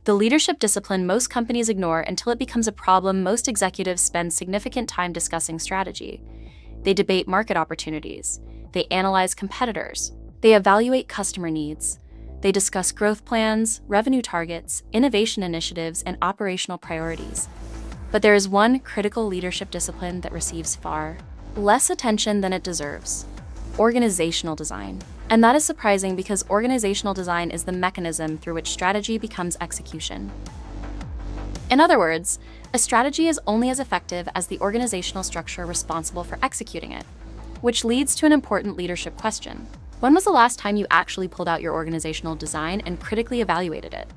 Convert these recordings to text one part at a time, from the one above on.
The leadership discipline most companies ignore until it becomes a problem. Most executives spend significant time discussing strategy. They debate market opportunities. They analyze competitors. They evaluate customer needs. They discuss growth plans, revenue targets, innovation initiatives, and operational priorities. But there is one critical leadership discipline that receives far less attention than it deserves: organizational design. And that is surprising because organizational design is the mechanism through which strategy becomes execution. In other words, a strategy is only as effective as the organizational structure responsible for executing it, which leads to an important leadership question. When was the last time you actually pulled out your organizational design and critically evaluated it?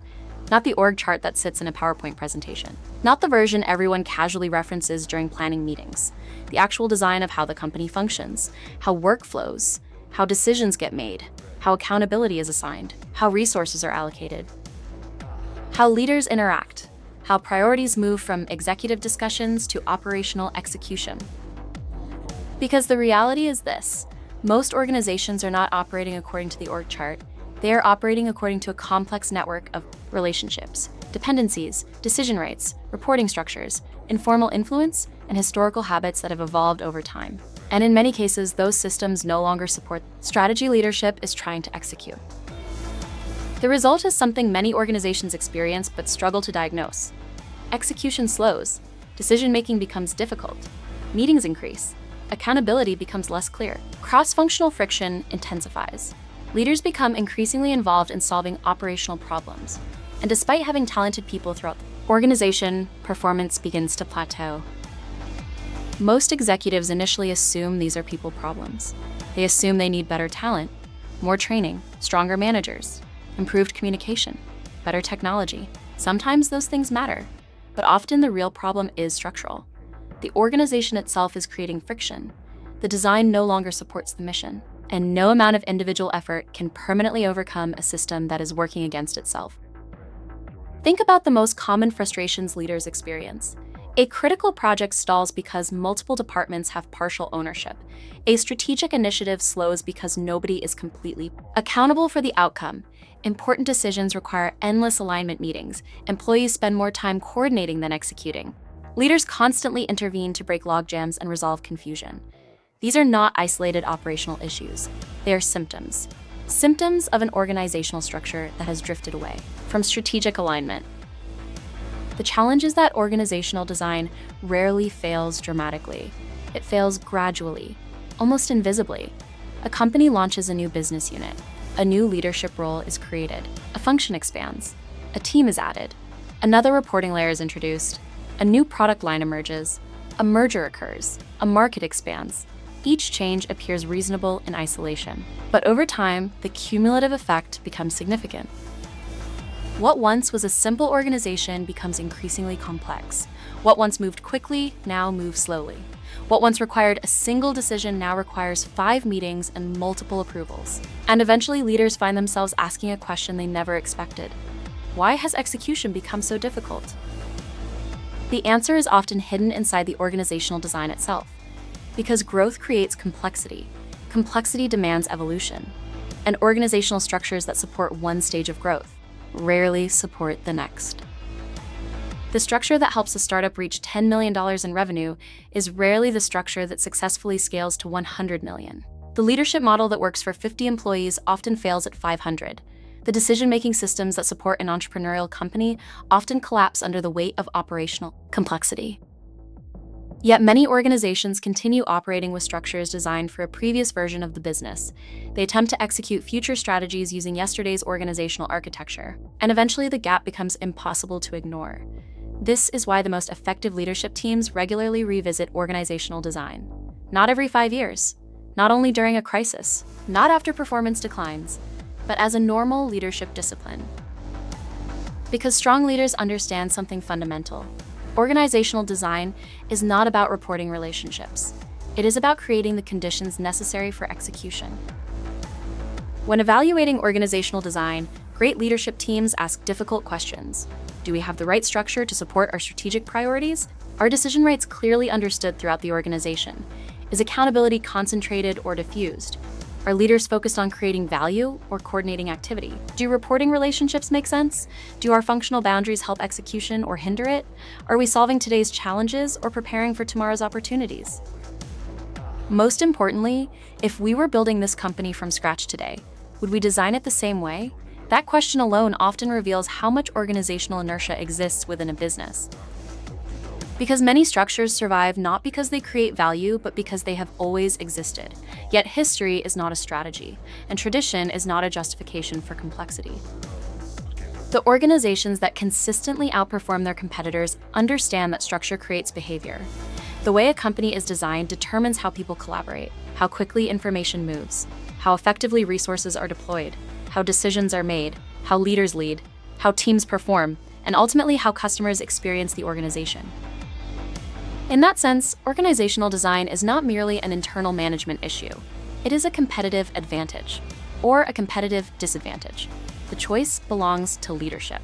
Not the org chart that sits in a PowerPoint presentation. Not the version everyone casually references during planning meetings. The actual design of how the company functions, how work flows, how decisions get made, how accountability is assigned, how resources are allocated, how leaders interact, how priorities move from executive discussions to operational execution. Because the reality is this: most organizations are not operating according to the org chart. They are operating according to a complex network of relationships, dependencies, decision rights, reporting structures, informal influence, and historical habits that have evolved over time. And in many cases, those systems no longer support strategy leadership is trying to execute. The result is something many organizations experience but struggle to diagnose. Execution slows, decision-making becomes difficult, meetings increase, accountability becomes less clear, cross-functional friction intensifies. Leaders become increasingly involved in solving operational problems, and despite having talented people throughout the organization, performance begins to plateau. Most executives initially assume these are people problems. They assume they need better talent, more training, stronger managers, improved communication, better technology. Sometimes those things matter, but often the real problem is structural. The organization itself is creating friction. The design no longer supports the mission, and no amount of individual effort can permanently overcome a system that is working against itself. Think about the most common frustrations leaders experience. A critical project stalls because multiple departments have partial ownership. A strategic initiative slows because nobody is completely accountable for the outcome. Important decisions require endless alignment meetings. Employees spend more time coordinating than executing. Leaders constantly intervene to break logjams and resolve confusion. These are not isolated operational issues. They are symptoms. Symptoms of an organizational structure that has drifted away from strategic alignment. The challenge is that organizational design rarely fails dramatically. It fails gradually, almost invisibly. A company launches a new business unit. A new leadership role is created. A function expands. A team is added. Another reporting layer is introduced. A new product line emerges. A merger occurs. A market expands. Each change appears reasonable in isolation, but over time, the cumulative effect becomes significant. What once was a simple organization becomes increasingly complex. What once moved quickly now moves slowly. What once required a single decision now requires 5 meetings and multiple approvals. And eventually, leaders find themselves asking a question they never expected. Why has execution become so difficult? The answer is often hidden inside the organizational design itself. Because growth creates complexity. Complexity demands evolution. And organizational structures that support one stage of growth rarely support the next. The structure that helps a startup reach $10 million in revenue is rarely the structure that successfully scales to 100 million. The leadership model that works for 50 employees often fails at 500. The decision-making systems that support an entrepreneurial company often collapse under the weight of operational complexity. Yet many organizations continue operating with structures designed for a previous version of the business. They attempt to execute future strategies using yesterday's organizational architecture, and eventually the gap becomes impossible to ignore. This is why the most effective leadership teams regularly revisit organizational design. Not every 5 years, not only during a crisis, not after performance declines, but as a normal leadership discipline. Because strong leaders understand something fundamental. Organizational design is not about reporting relationships. It is about creating the conditions necessary for execution. When evaluating organizational design, great leadership teams ask difficult questions. Do we have the right structure to support our strategic priorities? Are decision rights clearly understood throughout the organization? Is accountability concentrated or diffused? Are leaders focused on creating value or coordinating activity? Do reporting relationships make sense? Do our functional boundaries help execution or hinder it? Are we solving today's challenges or preparing for tomorrow's opportunities? Most importantly, if we were building this company from scratch today, would we design it the same way? That question alone often reveals how much organizational inertia exists within a business. Because many structures survive not because they create value, but because they have always existed. Yet history is not a strategy, and tradition is not a justification for complexity. The organizations that consistently outperform their competitors understand that structure creates behavior. The way a company is designed determines how people collaborate, how quickly information moves, how effectively resources are deployed, how decisions are made, how leaders lead, how teams perform, and ultimately how customers experience the organization. In that sense, organizational design is not merely an internal management issue. It is a competitive advantage, or a competitive disadvantage. The choice belongs to leadership.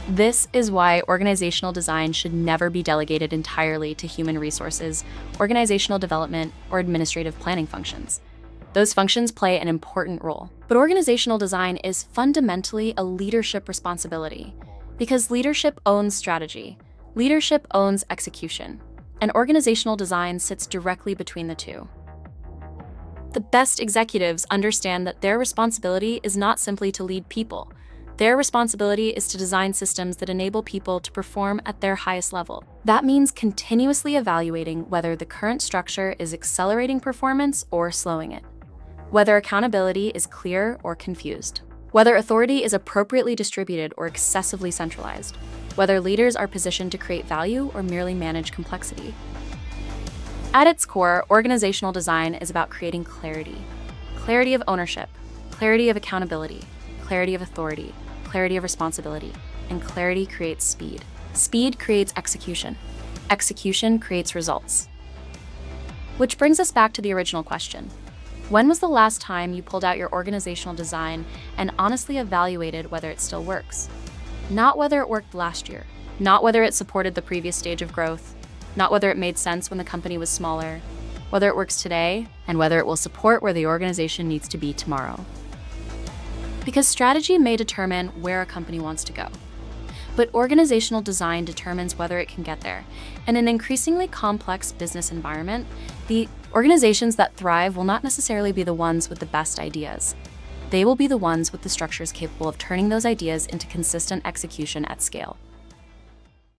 This is why organizational design should never be delegated entirely to human resources, organizational development, or administrative planning functions. Those functions play an important role. But organizational design is fundamentally a leadership responsibility, because leadership owns strategy. Leadership owns execution, and organizational design sits directly between the two. The best executives understand that their responsibility is not simply to lead people. Their responsibility is to design systems that enable people to perform at their highest level. That means continuously evaluating whether the current structure is accelerating performance or slowing it, whether accountability is clear or confused, whether authority is appropriately distributed or excessively centralized, whether leaders are positioned to create value or merely manage complexity. At its core, organizational design is about creating clarity. Clarity of ownership, clarity of accountability, clarity of authority, clarity of responsibility, and clarity creates speed. Speed creates execution. Execution creates results. Which brings us back to the original question. When was the last time you pulled out your organizational design and honestly evaluated whether it still works? Not whether it worked last year, not whether it supported the previous stage of growth, not whether it made sense when the company was smaller, whether it works today, and whether it will support where the organization needs to be tomorrow. Because strategy may determine where a company wants to go, but organizational design determines whether it can get there. In an increasingly complex business environment, the organizations that thrive will not necessarily be the ones with the best ideas. They will be the ones with the structures capable of turning those ideas into consistent execution at scale.